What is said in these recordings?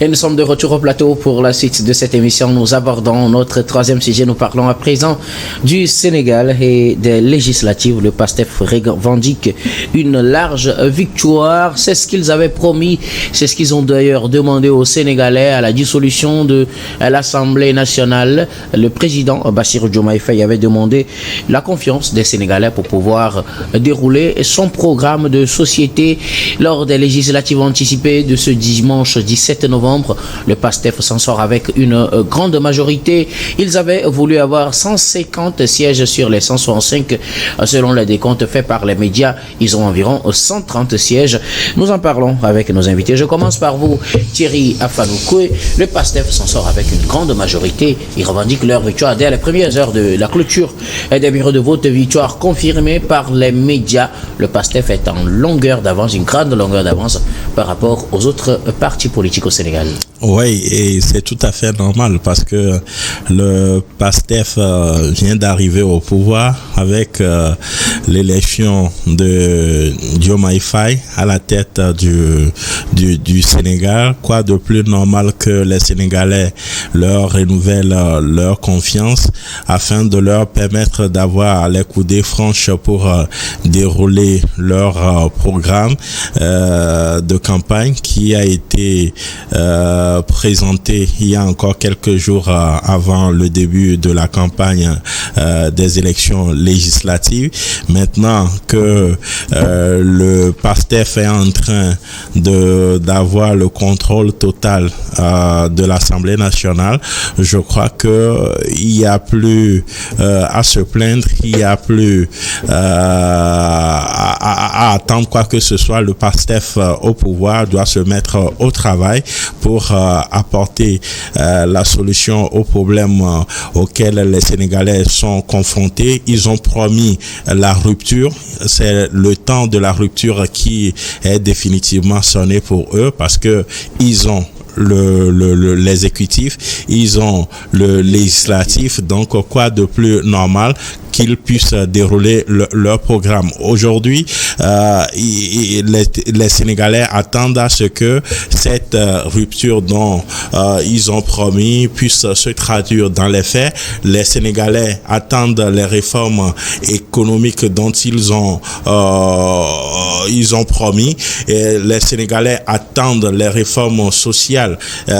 Et nous sommes de retour au plateau pour la suite de cette émission. Nous abordons notre troisième sujet. Nous parlons à présent du Sénégal et des législatives. Le PASTEF revendique une large victoire. C'est ce qu'ils avaient promis. C'est ce qu'ils ont d'ailleurs demandé aux Sénégalais à la dissolution de l'Assemblée nationale. Le président Bassirou Diomaye Faye avait demandé la confiance des Sénégalais pour pouvoir dérouler son programme de société lors des législatives anticipées de ce dimanche 17 novembre. Le PASTEF s'en sort avec une grande majorité. Ils avaient voulu avoir 150 sièges sur les 165. Selon les décomptes faits par les médias, ils ont environ 130 sièges. Nous en parlons avec nos invités. Je commence par vous, Thierry Afanoukoui. Le PASTEF s'en sort avec une grande majorité. Ils revendiquent leur victoire dès les premières heures de la clôture des bureaux de vote. Victoire confirmée par les médias. Le PASTEF est en longueur d'avance, une grande longueur d'avance par rapport aux autres partis politiques au Sénégal. Oui, et c'est tout à fait normal parce que le PASTEF vient d'arriver au pouvoir avec l'élection de Diomaye Faye à la tête du Sénégal. Quoi de plus normal que les Sénégalais leur renouvellent leur confiance afin de leur permettre d'avoir les coudées franches pour dérouler leur programme de campagne qui a été présenté il y a encore quelques jours avant le début de la campagne des élections législatives. Maintenant que le PASTEF est en train d'avoir le contrôle total de l'Assemblée nationale, je crois que il y a plus à se plaindre, il y a plus à attendre quoi que ce soit. Le PASTEF au pouvoir doit se mettre au travail pour apporter la solution aux problèmes auxquels les Sénégalais sont confrontés. Ils ont promis la rupture. C'est le temps de la rupture qui est définitivement sonné pour eux parce que ils ont l'exécutif, ils ont le législatif, donc quoi de plus normal qu'ils puissent dérouler leur programme. Aujourd'hui, les Sénégalais attendent à ce que cette rupture dont ils ont promis puisse se traduire dans les faits. Les Sénégalais attendent les réformes économiques dont ils ont promis. Et les Sénégalais attendent les réformes sociales.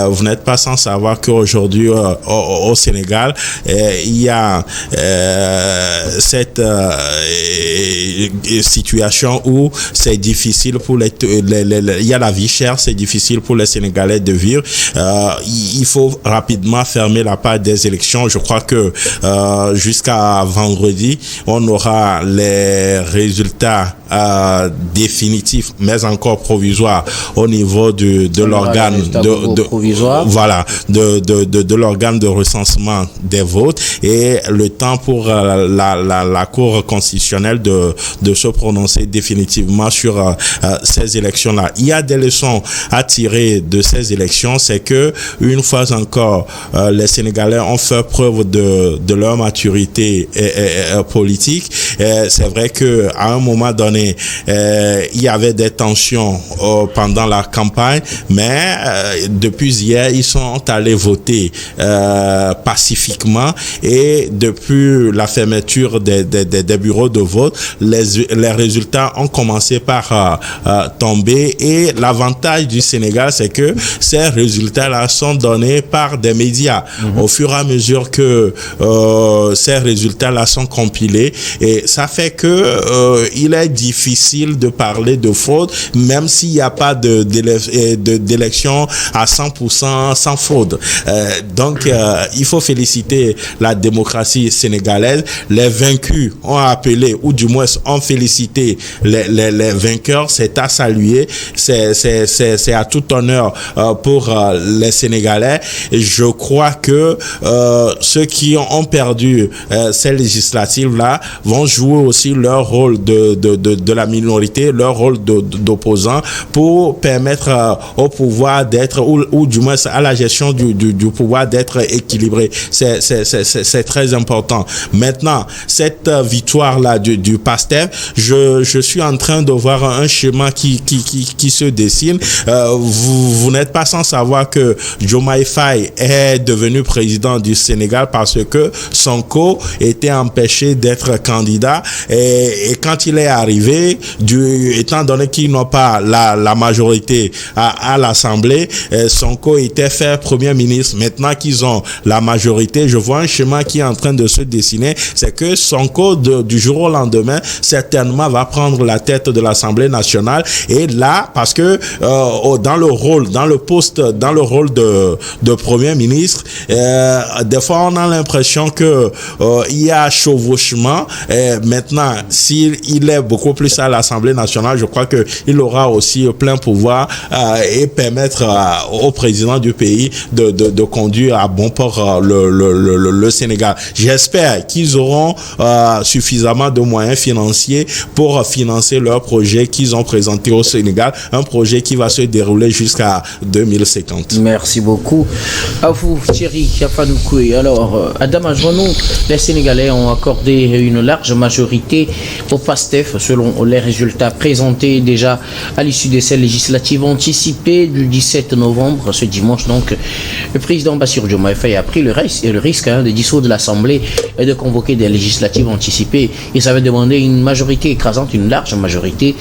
Vous n'êtes pas sans savoir qu'aujourd'hui au Sénégal, il y a cette situation où c'est difficile pour il y a la vie chère, c'est difficile pour les Sénégalais de vivre. Il faut rapidement fermer la page des élections. Je crois que jusqu'à vendredi, on aura les résultats définitifs, mais encore provisoires au niveau de l'organe de l'organe de recensement des votes et le temps pour la Cour constitutionnelle de se prononcer définitivement sur ces élections-là. Il y a des leçons à tirer de ces élections, c'est que une fois encore, les Sénégalais ont fait preuve de leur maturité politique. C'est vrai que à un moment donné, il y avait des tensions pendant la campagne, mais depuis hier, ils sont allés voter pacifiquement et depuis la fermeture des bureaux de vote, les résultats ont commencé par tomber et l'avantage du Sénégal, c'est que ces résultats-là sont donnés par des médias. Au fur et à mesure que ces résultats-là sont compilés et ça fait que il est difficile de parler de fraude, même s'il n'y a pas d'élection à 100% sans fraude. Donc, il faut féliciter la démocratie sénégalaise. Les vaincus ont appelé, ou du moins ont félicité les vainqueurs. C'est à saluer. C'est à tout honneur pour les Sénégalais. Et je crois que ceux qui ont perdu ces législatives-là vont jouer aussi leur rôle de la minorité, leur rôle d'opposant pour permettre au pouvoir d'être, ou du moins à la gestion du pouvoir d'être équilibré. C'est très important. Maintenant, cette victoire-là du PASTEF, je suis en train de voir un schéma qui se dessine. Vous n'êtes pas sans savoir que Diomaye Faye est devenu président du Sénégal parce que Sonko était empêché d'être candidat et quand il est arrivé, étant donné qu'ils n'ont pas la majorité à l'Assemblée, Sonko était fait Premier ministre. Maintenant qu'ils ont la majorité, je vois un schéma qui est en train de se dessiner, c'est que Sonko du jour au lendemain certainement va prendre la tête de l'Assemblée nationale et là, parce que dans le rôle de Premier ministre, des fois on a l'impression que il y a chevauchement. Maintenant, s'il est beaucoup plus à l'Assemblée nationale, je crois que il aura aussi plein pouvoir et permettre au président du pays de conduire à bon port le Sénégal. J'espère qu'ils auront suffisamment de moyens financiers pour financer leur projet qu'ils ont présenté au Sénégal, un projet qui va se dérouler jusqu'à 2050. Merci beaucoup à vous, Thierry Yafanoukoui. Alors, à Damas-Jouanou, les Sénégalais ont accordé une large majorité au PASTEF selon les résultats présentés déjà à l'issue de ces législatives anticipées du 17 novembre, ce dimanche. Donc, le président Bassirou Diomaye Faye a pris le risque de dissoudre l'Assemblée et de convoquer des législatives anticipées. Ils avaient demandé une majorité écrasante, une large majorité.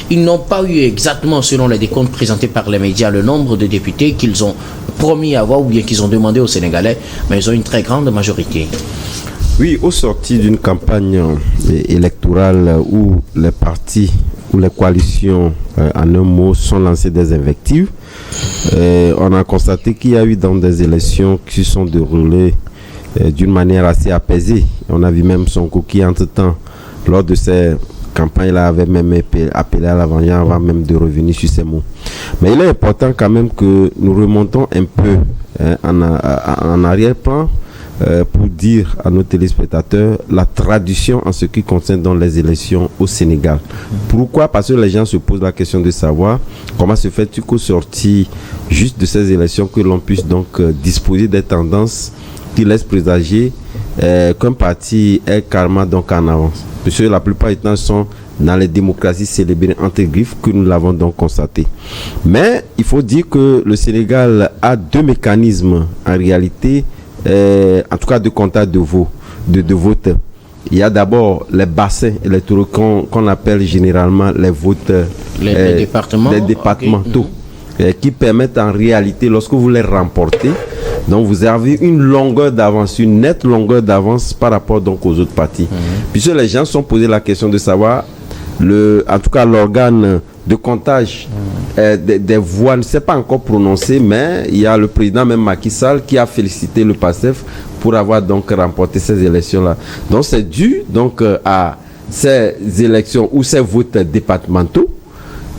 Ils n'ont pas eu exactement, selon les décomptes présentés par les médias, le nombre de députés qu'ils ont promis avoir ou bien qu'ils ont demandé aux Sénégalais, mais ils ont une très grande majorité. Oui, au sorti d'une campagne électorale où les partis ou les coalitions, en un mot, sont lancés des invectives, on a constaté qu'il y a eu dans des élections qui se sont déroulées d'une manière assez apaisée. On a vu même Sonko qui, entre-temps, lors de ces campagnes-là, avait même appelé à l'avant avant même de revenir sur ces mots. Mais il est important quand même que nous remontons un peu en arrière-plan pour dire à nos téléspectateurs la tradition en ce qui concerne dans les élections au Sénégal. Pourquoi? Parce que les gens se posent la question de savoir comment se fait-il qu'au sorti juste de ces élections que l'on puisse donc disposer des tendances qui laissent présager qu'un parti est carrément donc en avance. Parce que la plupart du temps sont dans les démocraties célébrées entre griffes que nous l'avons donc constaté. Mais il faut dire que le Sénégal a deux mécanismes en réalité, en tout cas de comptage de vote. Il y a d'abord les bassins électoraux qu'on appelle généralement les votes les départementaux, okay. Qui permettent en réalité, lorsque vous les remportez, donc vous avez une longueur d'avance, une nette longueur d'avance par rapport donc aux autres partis. Puisque les gens se sont posé la question de savoir, en tout cas l'organe de comptage des voix ne s'est pas encore prononcé, mais il y a le président même Macky Sall qui a félicité le PASTEF pour avoir donc remporté ces élections-là. Donc c'est dû donc à ces élections ou ces votes départementaux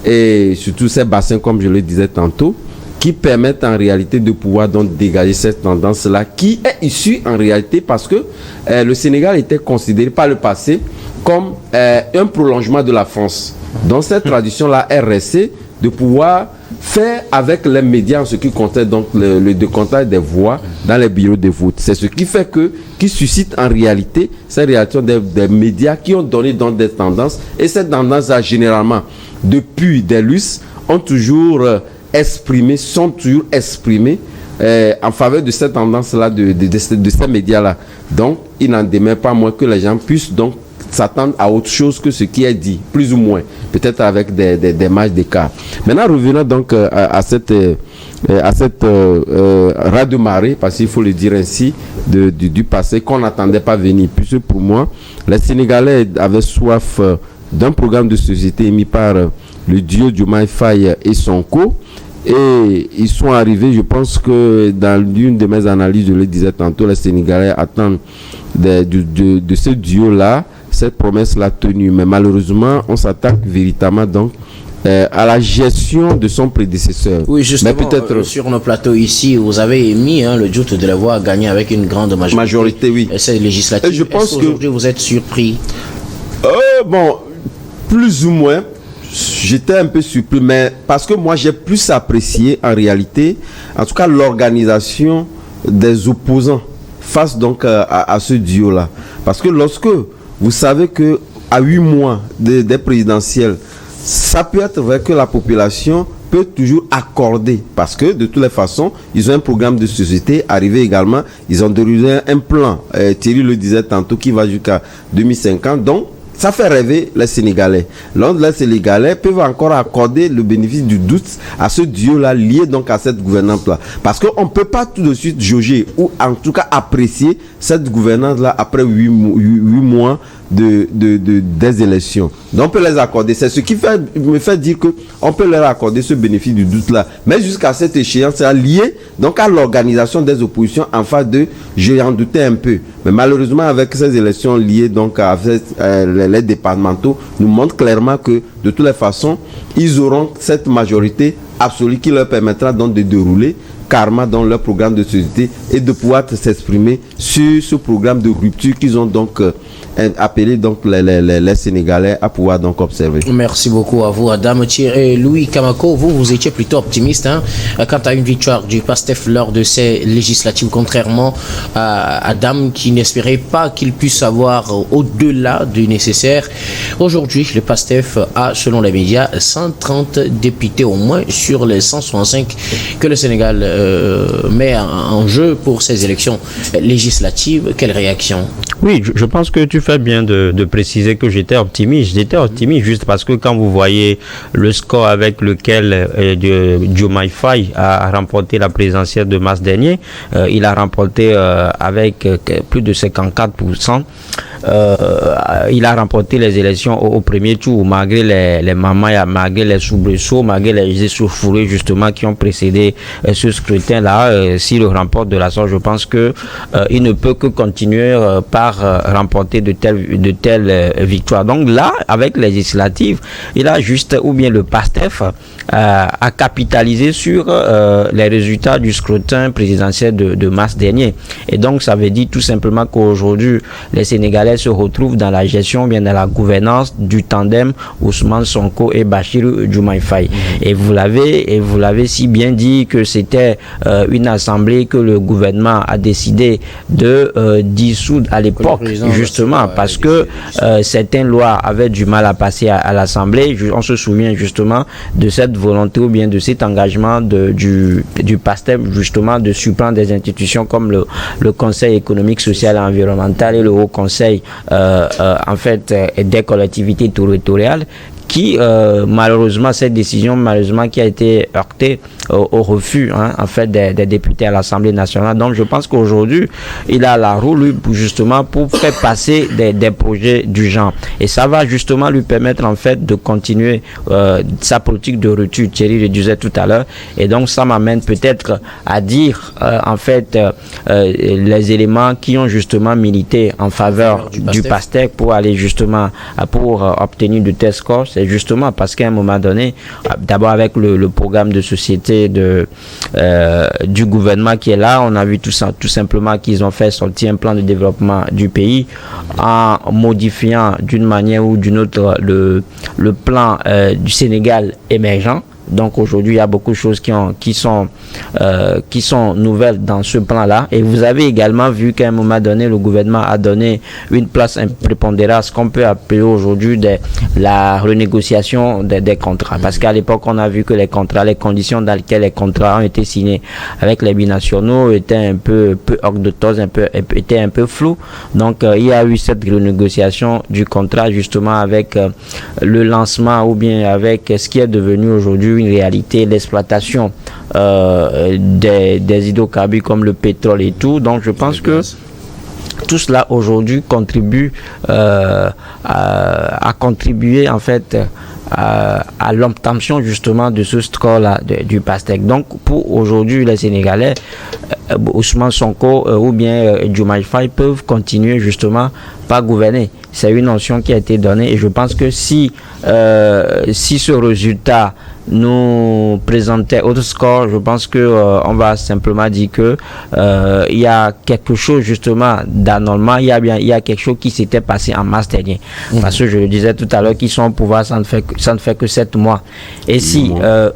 et surtout ces bassins comme je le disais tantôt, qui permettent en réalité de pouvoir donc dégager cette tendance-là qui est issue en réalité parce que le Sénégal était considéré par le passé comme un prolongement de la France. Donc cette tradition-là est restée de pouvoir faire avec les médias en ce qui concerne donc le décomptage des voix dans les bureaux de vote. C'est ce qui fait qui suscite en réalité cette réaction des médias qui ont donné donc des tendances et cette tendance-là généralement depuis des lustres sont toujours exprimés en faveur de cette tendance-là de ces médias-là. Donc, il n'en demeure pas moins que les gens puissent donc s'attendre à autre chose que ce qui est dit, plus ou moins, peut-être avec des marges d'écart. Maintenant, revenons donc à cette raz-de-marée, parce qu'il faut le dire ainsi, du passé qu'on n'attendait pas venir. Puisque pour moi, les Sénégalais avaient soif d'un programme de société émis par le duo Diomaye Faye et Sonko. Et ils sont arrivés, je pense que dans l'une de mes analyses, je le disais tantôt, les Sénégalais attendent de ce duo-là, cette promesse-là tenue. Mais malheureusement, on s'attaque véritablement donc à la gestion de son prédécesseur. Oui, justement, mais peut-être sur nos plateaux ici, vous avez émis le doute de les voir gagner avec une grande majorité. Oui. C'est législatif. Je pense qu'aujourd'hui, vous êtes surpris? Bon, plus ou moins. J'étais un peu surpris, mais parce que moi j'ai plus apprécié en réalité, en tout cas l'organisation des opposants face donc à ce duo-là. Parce que lorsque vous savez que à 8 mois des présidentielles, ça peut être vrai que la population peut toujours accorder, parce que de toutes les façons, ils ont un programme de société arrivé également, ils ont déroulé un plan, Thierry le disait tantôt, qui va jusqu'à 2050, donc ça fait rêver les Sénégalais. Donc les Sénégalais peuvent encore accorder le bénéfice du doute à ce duo-là lié donc à cette gouvernance-là. Parce qu'on ne peut pas tout de suite jauger ou en tout cas apprécier cette gouvernance-là après 8 mois des élections. Donc on peut les accorder. C'est ce qui me fait dire qu'on peut leur accorder ce bénéfice du doute-là. Mais jusqu'à cette échéance, c'est lié donc à l'organisation des oppositions en phase de, je en doutais un peu. Mais malheureusement, avec ces élections liées donc à les départementaux, nous montrent clairement que de toutes les façons, ils auront cette majorité absolue qui leur permettra donc de dérouler carrément dans leur programme de société et de pouvoir s'exprimer sur ce programme de rupture qu'ils ont donc appelé donc les Sénégalais à pouvoir donc observer. Merci beaucoup à vous, Adam Thierry. Louis Kamako, vous étiez plutôt optimiste quant à une victoire du PASTEF lors de ces législatives, contrairement à Adam qui n'espérait pas qu'il puisse avoir au-delà du nécessaire. Aujourd'hui, le PASTEF a, selon les médias, 130 députés au moins sur les 165 que le Sénégal met en jeu pour ces élections législatives. Quelle réaction? Oui, je pense que tu fais bien de préciser que j'étais optimiste. J'étais optimiste juste parce que quand vous voyez le score avec lequel Diomaye Faye a remporté la présidentielle de mars dernier, il a remporté avec plus de 54%. Il a remporté les élections au premier tour malgré les mamans, malgré les soubresauts, malgré les échauffourées justement qui ont précédé ce scrutin-là. S'il le remporte de la sorte, je pense que il ne peut que continuer par remporter de telles victoires. Donc là, avec les législatives, il a juste, ou bien le PASTEF a capitalisé sur les résultats du scrutin présidentiel de mars dernier. Et donc ça veut dire tout simplement qu'aujourd'hui, les Sénégalais se retrouvent dans la gestion, bien dans la gouvernance du tandem Ousmane Sonko et Bassirou Diomaye Faye. Et vous l'avez si bien dit que c'était une assemblée que le gouvernement a décidé de dissoudre à l'époque, justement parce que certaines lois avaient du mal à passer à l'Assemblée. On se souvient justement de cette volonté ou bien de cet engagement du PASTEF justement de surprendre des institutions comme le Conseil économique, social et environnemental et le Haut Conseil en fait des collectivités territoriales qui malheureusement cette décision qui a été heurtée au refus en fait des députés à l'Assemblée nationale. Donc je pense qu'aujourd'hui il a la roue lui justement pour faire passer des projets du genre et ça va justement lui permettre en fait de continuer sa politique de rupture. Thierry le disait tout à l'heure et donc ça m'amène peut-être à dire en fait les éléments qui ont justement milité en faveur du PASTEF pour aller justement pour obtenir de tels scores. C'est justement parce qu'à un moment donné, d'abord avec le programme de société du gouvernement qui est là, on a vu tout simplement qu'ils ont fait sortir un plan de développement du pays en modifiant d'une manière ou d'une autre le plan du Sénégal émergent. Donc aujourd'hui, il y a beaucoup de choses qui sont nouvelles dans ce plan-là. Et vous avez également vu qu'à un moment donné, le gouvernement a donné une place prépondérante à ce qu'on peut appeler aujourd'hui la renégociation des contrats. Parce qu'à l'époque, on a vu que les conditions dans lesquelles les contrats ont été signés avec les binationaux étaient un peu hors de temps, étaient un peu flous. Donc il y a eu cette renégociation du contrat justement avec le lancement ou bien avec ce qui est devenu aujourd'hui une réalité, l'exploitation des hydrocarbures comme le pétrole et tout. Donc je pense que tout cela aujourd'hui contribue à contribuer en fait à l'obtention justement de ce score-là du PASTEF. Donc pour aujourd'hui les Sénégalais, Ousmane Sonko ou bien Diomaye Faye peuvent continuer justement par gouverner. C'est une notion qui a été donnée et je pense que si ce résultat nous présentait autre score, je pense que on va simplement dire que il y a quelque chose justement d'anormal, il y a quelque chose qui s'était passé en mars dernier. Parce que je le disais tout à l'heure qu'ils sont au pouvoir, ça ne fait que 7 mois. Et si un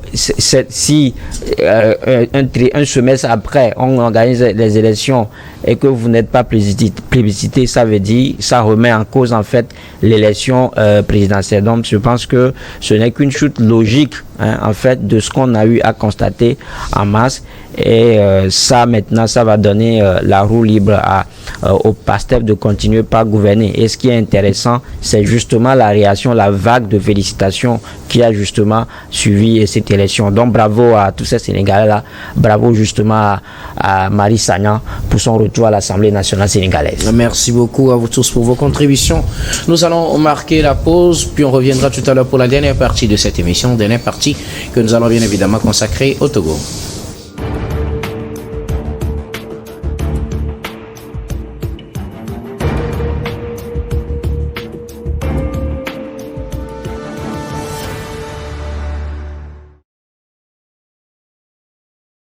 semestre après on organise les élections et que vous n'êtes pas plébiscité, ça veut dire ça remet en cause propose en fait l'élection présidentielle. Donc je pense que ce n'est qu'une chute logique en fait de ce qu'on a eu à constater en mars, et ça maintenant ça va donner la roue libre au PASTEF de continuer par gouverner. Et ce qui est intéressant, c'est justement la réaction, la vague de félicitations qui a justement suivi cette élection. Donc bravo à tous ces Sénégalais là, bravo justement à Marie Sagnan pour son retour à l'Assemblée nationale sénégalaise. Merci beaucoup à vous tous pour vos contributions. Nous allons marquer la pause, puis on reviendra tout à l'heure pour la dernière partie de cette émission, dernière partie que nous allons bien évidemment consacrer au Togo.